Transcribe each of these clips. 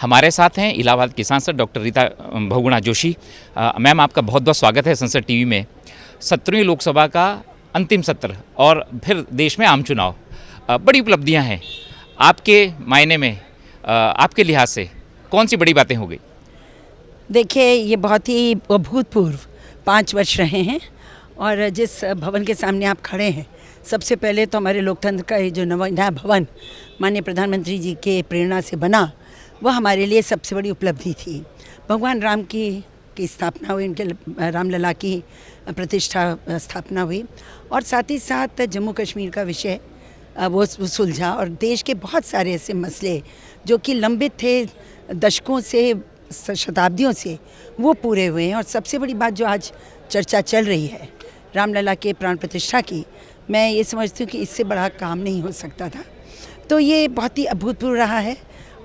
हमारे साथ हैं इलाहाबाद की सांसद डॉक्टर रीता बहुगुणा जोशी। मैम, आपका बहुत बहुत स्वागत है संसद टीवी में। 17वीं लोकसभा का अंतिम सत्र और फिर देश में आम चुनाव, बड़ी उपलब्धियां हैं। आपके मायने में, आपके लिहाज से कौन सी बड़ी बातें हो गई? देखिए, ये बहुत ही अभूतपूर्व 5 वर्ष रहे हैं और जिस भवन के सामने आप खड़े हैं, सबसे पहले तो हमारे लोकतंत्र का ये जो नया भवन माननीय प्रधानमंत्री जी के प्रेरणा से बना, वह हमारे लिए सबसे बड़ी उपलब्धि थी। भगवान राम की स्थापना हुई, उनके रामलला की प्रतिष्ठा स्थापना हुई और साथ ही साथ जम्मू कश्मीर का विषय वो सुलझा और देश के बहुत सारे ऐसे मसले जो कि लंबित थे दशकों से, शताब्दियों से, वो पूरे हुए हैं। और सबसे बड़ी बात जो आज चर्चा चल रही है रामलला के प्राण प्रतिष्ठा की, मैं ये समझती हूँ कि इससे बड़ा काम नहीं हो सकता था। तो ये बहुत ही अभूतपूर्व रहा है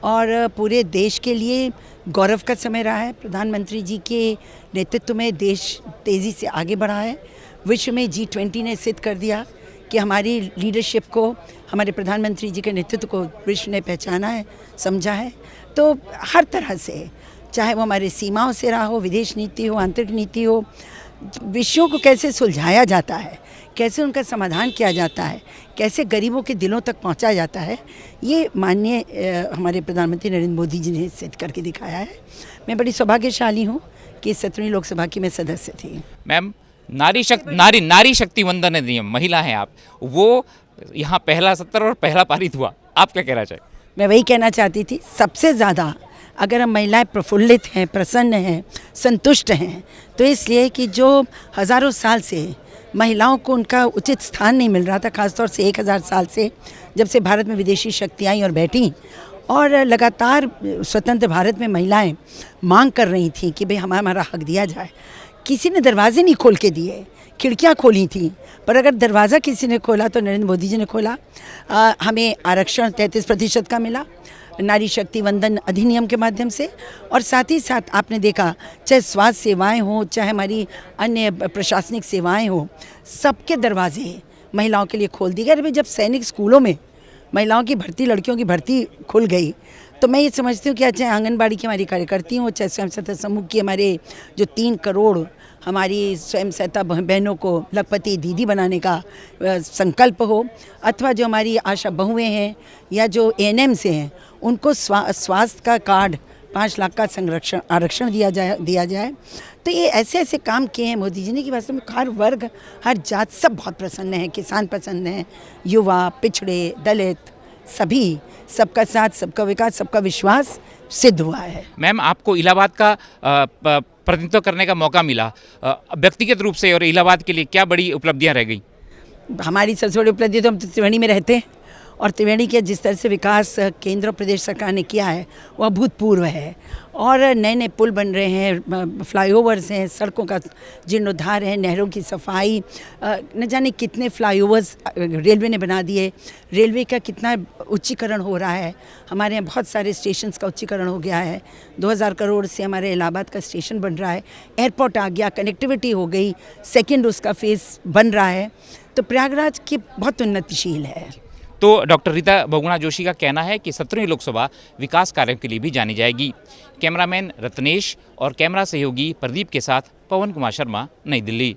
और पूरे देश के लिए गौरव का समय रहा है। प्रधानमंत्री जी के नेतृत्व में देश तेज़ी से आगे बढ़ा है। विश्व में G20 ने सिद्ध कर दिया कि हमारी लीडरशिप को, हमारे प्रधानमंत्री जी के नेतृत्व को विश्व ने पहचाना है, समझा है। तो हर तरह से, चाहे वो हमारे सीमाओं से रहा हो, विदेश नीति हो, आंतरिक नीति हो, विषयों को कैसे सुलझाया जाता है, कैसे उनका समाधान किया जाता है, कैसे गरीबों के दिलों तक पहुंचाया जाता है, ये माननीय हमारे प्रधानमंत्री नरेंद्र मोदी जी ने सिद्ध करके दिखाया है। मैं बड़ी सौभाग्यशाली हूँ कि 17वीं लोकसभा की मैं सदस्य थी। मैम, नारी शक्ति वंदन अधिनियम, महिला हैं आप, वो यहाँ पहला सत्र और पहला पारित हुआ, आप क्या कहना चाहें? मैं वही कहना चाहती थी, सबसे ज़्यादा अगर हम महिलाएं प्रफुल्लित हैं, प्रसन्न हैं, संतुष्ट हैं, तो इसलिए कि जो हज़ारों साल से महिलाओं को उनका उचित स्थान नहीं मिल रहा था, ख़ासतौर से 1000 साल से, जब से भारत में विदेशी शक्तियाँ आई और बैठी और लगातार स्वतंत्र भारत में महिलाएं मांग कर रही थी कि भाई हमारा हक दिया जाए। किसी ने दरवाजे नहीं खोल के दिए, खिड़कियाँ खोली थी, पर अगर दरवाज़ा किसी ने खोला तो नरेंद्र मोदी जी ने खोला। हमें आरक्षण 33% का मिला नारी शक्ति वंदन अधिनियम के माध्यम से। और साथ ही साथ आपने देखा, चाहे स्वास्थ्य सेवाएं हो, चाहे हमारी अन्य प्रशासनिक सेवाएं हो, सबके दरवाजे महिलाओं के लिए खोल दिए गए। जब सैनिक स्कूलों में महिलाओं की भर्ती, लड़कियों की भर्ती खुल गई, तो मैं ये समझती हूँ कि चाहे आंगनबाड़ी की हमारी कार्यकर्ती हों, चाहे स्वयं सहायता समूह की हमारे जो 3 करोड़ हमारी स्वयं सहायता बहनों को लखपति दीदी बनाने का संकल्प हो, अथवा जो हमारी आशा बहुएँ हैं या जो ANM से हैं, उनको स्वास्थ्य का कार्ड 5 लाख का आरक्षण दिया जाए। तो ये ऐसे ऐसे काम किए हैं मोदी जी ने कि वास्तव में हर वर्ग, हर जात सब बहुत प्रसन्न है। किसान प्रसन्न हैं, युवा, पिछड़े, दलित, सभी, सबका साथ, सबका विकास, सबका विश्वास सिद्ध हुआ है। मैम, आपको इलाहाबाद का प्रतिनिधित्व करने का मौका मिला, व्यक्तिगत रूप से, और इलाहाबाद के लिए क्या बड़ी उपलब्धियां रह गई? हमारी सबसे बड़ी उपलब्धि तो हम त्रिवेणी में रहते हैं और त्रिवेणी के जिस तरह से विकास केंद्र और प्रदेश सरकार ने किया है वो अभूतपूर्व है। और नए नए पुल बन रहे हैं, फ्लाईओवर्स हैं, सड़कों का जीर्णोद्धार है, नहरों की सफाई, न जाने कितने फ्लाईओवर्स रेलवे ने बना दिए। रेलवे का कितना उच्चीकरण हो रहा है, हमारे यहाँ बहुत सारे स्टेशंस का उच्चीकरण हो गया है। 2000 करोड़ से हमारे इलाहाबाद का स्टेशन बन रहा है, एयरपोर्ट आ गया, कनेक्टिविटी हो गई, सेकेंड उसका फेस बन रहा है। तो प्रयागराज की बहुत उन्नतिशील है। तो डॉक्टर रीता बहुगुणा जोशी का कहना है कि 17वीं लोकसभा विकास कार्यों के लिए भी जानी जाएगी। कैमरामैन रत्नेश और कैमरा सहयोगी प्रदीप के साथ पवन कुमार शर्मा, नई दिल्ली।